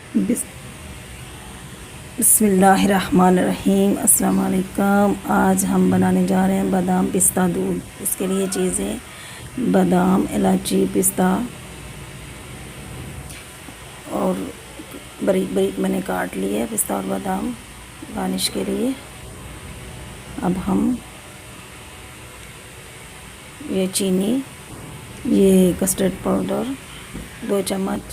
बिस बिस्मिल्लाहिर्रहमानिर्रहीम। अस्सलाम वालेकुम। आज हम बनाने जा रहे हैं बादाम पिस्ता दूध। इसके लिए चीज़ें बादाम, इलायची, पिस्ता और बारीक बारीक मैंने काट लिए पिस्ता और बादाम गार्निश के लिए। अब हम ये चीनी, ये कस्टर्ड पाउडर 2 चम्मच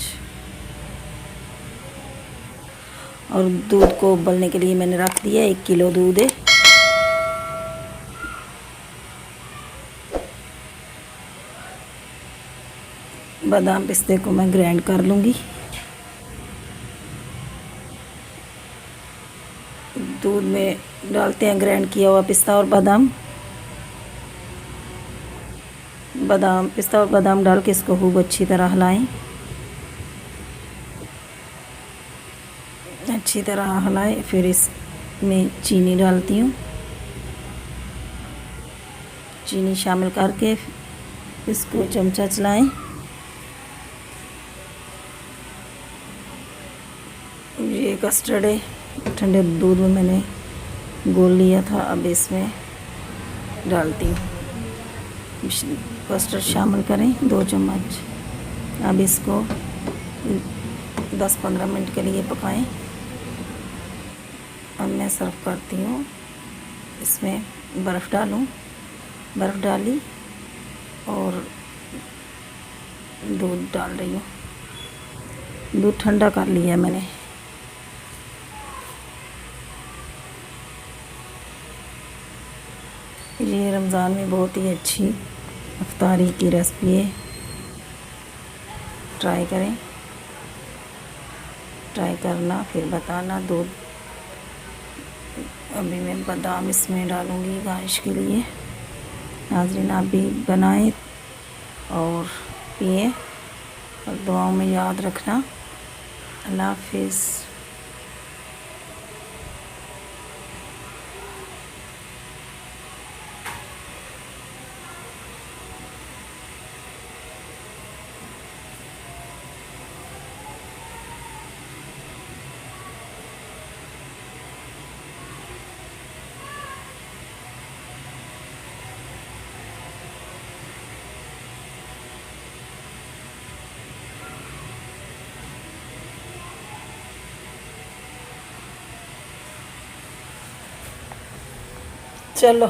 और दूध को उबलने के लिए मैंने रख दिया। 1 किलो दूध है। बादाम पिस्ते को मैं ग्राइंड कर लूँगी। दूध में डालते हैं ग्राइंड किया हुआ पिस्ता और बादाम। पिस्ता और बादाम डाल के इसको खूब अच्छी तरह हिलाएं। अच्छी तरह हिलाएं। फिर इसमें चीनी डालती हूँ। चीनी शामिल करके इसको चमचा चलाएं। ये कस्टर्ड है, ठंडे दूध में मैंने घोल लिया था। अब इसमें डालती हूँ। कस्टर्ड शामिल करें 2 चम्मच। अब इसको 10-15 मिनट के लिए पकाएं। अब मैं सर्व करती हूँ। इसमें बर्फ़ डाली और दूध डाल रही हूँ। दूध ठंडा कर लिया मैंने। ये रमज़ान में बहुत ही अच्छी इफ्तारी की रेसिपी है। ट्राई करना, फिर बताना। दूध अभी मैं बादाम इसमें डालूँगी गार्निश के लिए। नाज़रीन, आप भी बनाएं और पिएं और दुआओं में याद रखना। अल्लाह हाफ़िज़। चलो।